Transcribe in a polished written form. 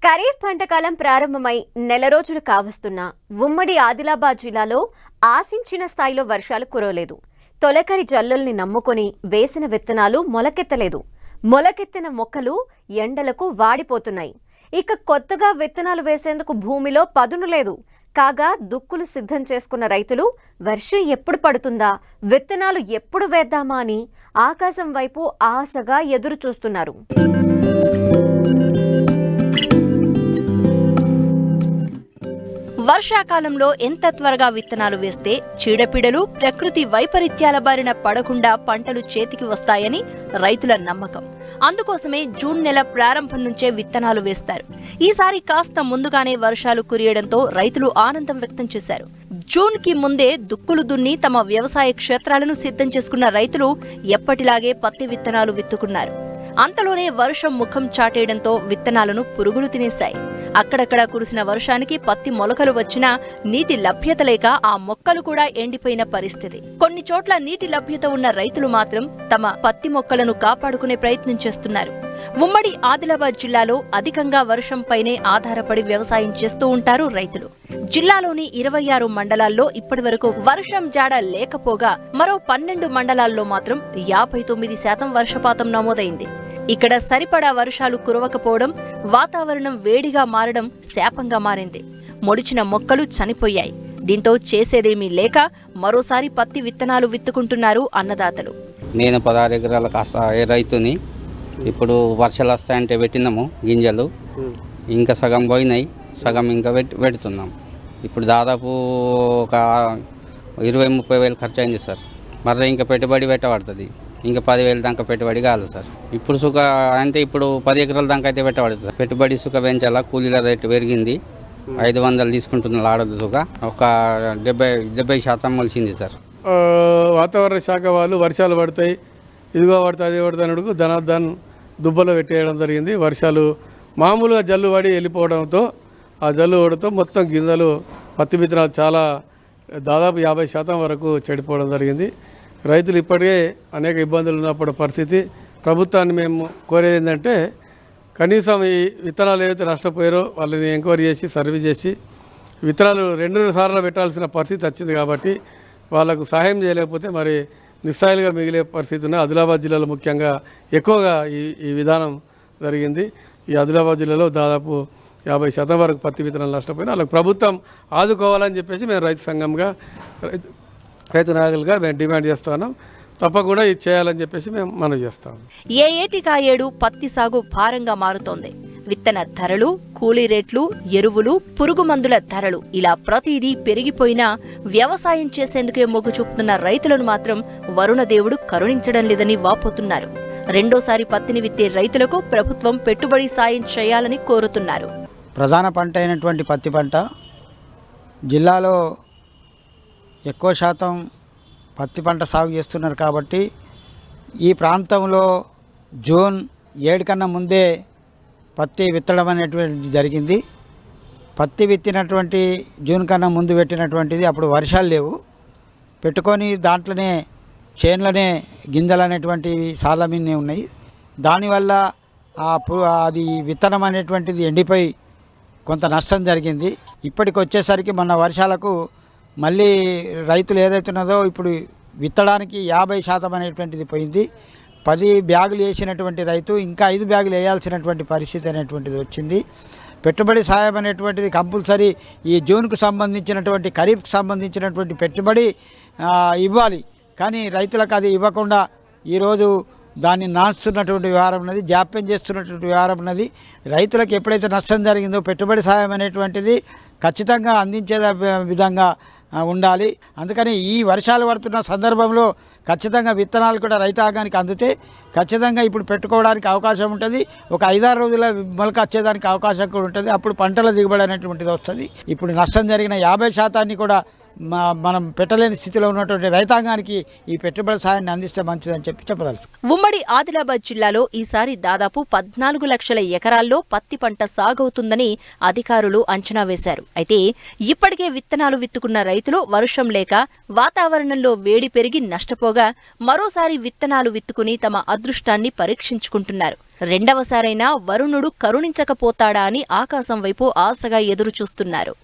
ఖరీఫ్ పంట కాలం ప్రారంభమై నెల రోజులు కావస్తున్నా ఉమ్మడి ఆదిలాబాద్ జిల్లాలో ఆశించిన స్థాయిలో వర్షాలు కురవలేదు. తొలకరి జల్లుల్ని నమ్ముకొని వేసిన విత్తనాలు మొలకెత్తలేదు. మొలకెత్తిన మొక్కలు ఎండలకు వాడిపోతున్నాయి. ఇక కొత్తగా విత్తనాలు వేసేందుకు భూమిలో పదును లేదు. కాగా దుక్కులు సిద్ధం చేసుకున్న రైతులు వర్షం ఎప్పుడు పడుతుందా, విత్తనాలు ఎప్పుడు వేద్దామా అని ఆకాశం వైపు ఆశగా ఎదురు చూస్తున్నారు. వర్షాకాలంలో ఎంత త్వరగా విత్తనాలు వేస్తే చీడపీడలు, ప్రకృతి వైపరీత్యాల బారిన పడకుండా పంటలు చేతికి వస్తాయని రైతుల నమ్మకం. అందుకోసమే జూన్ నెల ప్రారంభం నుంచే విత్తనాలు వేస్తారు. ఈసారి కాస్త ముందుగానే వర్షాలు కురియడంతో రైతులు ఆనందం వ్యక్తం చేశారు. జూన్ కి ముందే దుక్కులు దున్ని తమ వ్యవసాయ క్షేత్రాలను సిద్ధం చేసుకున్న రైతులు ఎప్పటిలాగే పత్తి విత్తనాలు విత్తుకున్నారు. అంతలోనే వర్షం ముఖం చాటేయడంతో విత్తనాలను పురుగులు తినేశాయి. అక్కడక్కడ కురిసిన వర్షానికి పత్తి మొలకలు వచ్చినా నీటి లభ్యత లేక ఆ మొక్కలు కూడా ఎండిపోయిన పరిస్థితి. కొన్ని చోట్ల నీటి లభ్యత ఉన్న రైతులు మాత్రం తమ పత్తి మొక్కలను కాపాడుకునే ప్రయత్నం చేస్తున్నారు. ఉమ్మడి ఆదిలాబాద్ జిల్లాలో అధికంగా వర్షంపైనే ఆధారపడి వ్యవసాయం చేస్తూ ఉంటారు రైతులు. జిల్లాలోని 26 మండలాల్లో ఇప్పటివరకు వర్షం జాడ లేకపోగా మరో 12 మండలాల్లో మాత్రం 59% వర్షపాతం నమోదైంది. ఇక్కడ సరిపడా వర్షాలు కురవకపోవడం, వాతావరణం వేడిగా మారడం శాపంగా మారింది. మొడిచిన మొక్కలు చనిపోయాయి. దీంతో చేసేదేమీ లేక మరోసారి పత్తి విత్తనాలు విత్తుకుంటున్నారు అన్నదాతలు. నేను 16 ఎకరాల రైతుని. ఇప్పుడు వర్షాలు వస్తాయంటే పెట్టినాము గింజలు, ఇంకా సగం పోయినాయి, సగం ఇంకా పెడుతున్నాం. ఇప్పుడు దాదాపు ఒక 20-30 వేలు ఖర్చు అయింది సార్. మర్ర ఇంకా పెట్టుబడి పెట్టబడుతుంది, ఇంకా 10,000 దాకా పెట్టుబడి కాదు సార్. ఇప్పుడు సుఖ అంటే ఇప్పుడు 10 ఎకరాల దాకా అయితే పెట్టబడుతుంది సార్. పెట్టుబడి సుఖ పెంచాలా, కూలీల రేటు పెరిగింది, 500 తీసుకుంటున్నారు ఆడదు సుఖ. ఒక 70% మొలిచింది సార్. వాతావరణ శాఖ వాళ్ళు వర్షాలు పడతాయి, ఇదిగో పడతాయి, అది పడతాయి అడుగు ధనార్దన్ దుబ్బలో పెట్టేయడం జరిగింది. వర్షాలు మామూలుగా జల్లు పడి వెళ్ళిపోవడంతో ఆ జల్లు పడతో మొత్తం గింజలు పత్తి విత్తనాలు చాలా దాదాపు 50% వరకు చెడిపోవడం జరిగింది. రైతులు ఇప్పటికే అనేక ఇబ్బందులు ఉన్నప్పుడు పరిస్థితి. ప్రభుత్వాన్ని మేము కోరేది ఏంటంటే కనీసం ఈ విత్తనాలు ఏవైతే నష్టపోయారో వాళ్ళని ఎంక్వైరీ చేసి సర్వే చేసి విత్తనాలు 2 సార్లు పెట్టాల్సిన పరిస్థితి వచ్చింది. కాబట్టి వాళ్ళకు సహాయం చేయలేకపోతే మరి నిస్సాయిలుగా మిగిలే పరిస్థితి ఉన్నాయి. ఆదిలాబాద్ జిల్లాలో ముఖ్యంగా ఎక్కువగా ఈ విధానం జరిగింది. ఈ ఆదిలాబాద్ జిల్లాలో దాదాపు 50% వరకు పత్తి విత్తనాలు నష్టపోయినా వాళ్ళకి ప్రభుత్వం ఆదుకోవాలని చెప్పేసి మేము రైతు సంఘంగా రైతు నాయకులుగా మేము డిమాండ్ చేస్తున్నాం. తప్పకుండా ఇది చేయాలని చెప్పేసి మేము మనవి చేస్తాం. ఏ ఏటికా ఏడు పత్తి సాగు భారంగా మారుతోంది. విత్తన ధరలు, కూలీ రేట్లు, ఎరువులు, పురుగు మందుల ధరలు ఇలా ప్రతిదీ పెరిగిపోయినా వ్యవసాయం చేసేందుకే మొగ్గు చూపుతున్న రైతులను మాత్రం వరుణదేవుడు కరుణించడం లేదని వాపోతున్నారు. రెండోసారి పత్తిని విత్తే రైతులకు ప్రభుత్వం పెట్టుబడి సాయం చేయాలని కోరుతున్నారు. ప్రధాన పంట అయినటువంటి పత్తి పంట జిల్లాలో ఎక్కువ శాతం పత్తి పంట సాగు చేస్తున్నారు. కాబట్టి ఈ ప్రాంతంలో జూన్ 7 కన్నా ముందే పత్తి విత్తడం అనేటువంటిది జరిగింది. పత్తి విత్తినటువంటి జూన్ కన్నా ముందు పెట్టినటువంటిది అప్పుడు వర్షాలు లేవు, పెట్టుకొని దాంట్లోనే చేన్లనే గింజలు అనేటువంటివి సాలమీనే ఉన్నాయి. దానివల్ల అది విత్తనం అనేటువంటిది ఎండిపోయి కొంత నష్టం జరిగింది. ఇప్పటికి వచ్చేసరికి మొన్న వర్షాలకు మళ్ళీ రైతులు ఏదైతున్నదో ఇప్పుడు విత్తడానికి 50% అనేటువంటిది పోయింది. 10 బ్యాగులు వేసినటువంటి రైతు ఇంకా 5 బ్యాగులు వేయాల్సినటువంటి పరిస్థితి అనేటువంటిది వచ్చింది. పెట్టుబడి సాయం అనేటువంటిది కంపల్సరీ ఈ జూన్కు సంబంధించినటువంటి ఖరీఫ్కి సంబంధించినటువంటి పెట్టుబడి ఇవ్వాలి. కానీ రైతులకు అది ఇవ్వకుండా ఈరోజు దాన్ని నాస్తున్నటువంటి వ్యవహారం ఉన్నది, జాప్యం చేస్తున్నటువంటి వ్యవహారం ఉన్నది. రైతులకు ఎప్పుడైతే నష్టం జరిగిందో పెట్టుబడి సాయం అనేటువంటిది ఖచ్చితంగా అందించే విధంగా ఉండాలి. అందుకని ఈ వర్షాలు పడుతున్న సందర్భంలో ఖచ్చితంగా విత్తనాలు కూడా రైతాంగానికి అందితే ఖచ్చితంగా ఇప్పుడు పెట్టుకోవడానికి అవకాశం ఉంటుంది. ఒక 5-6 రోజుల మొలక వచ్చేదానికి అవకాశం కూడా ఉంటుంది. అప్పుడు పంటల దిగుబడి అనేటువంటిది వస్తుంది. ఇప్పుడు నష్టం జరిగిన 50% కూడా మనం పెట్టలేని స్థితిలో ఉన్నటువంటి రైతాంగానికి ఈ పెట్టుబడి సాయాన్ని అందిస్తే మంచిదని చెప్పదలుచు. ఉమ్మడి ఆదిలాబాద్ జిల్లాలో ఈసారి దాదాపు 14 లక్షల ఎకరాల్లో పత్తి పంట సాగవుతుందని అధికారులు అంచనా వేశారు. అయితే ఇప్పటికే విత్తనాలు విత్తుకున్న రైతులు వర్షం లేక వాతావరణంలో వేడి పెరిగి నష్టపోగా మరోసారి విత్తనాలు విత్తుకుని తమ అదృష్టాన్ని పరీక్షించుకుంటున్నారు. రెండవసారైనా వరుణుడు కరుణించకపోతాడా అని ఆకాశం వైపు ఆశగా ఎదురుచూస్తున్నారు.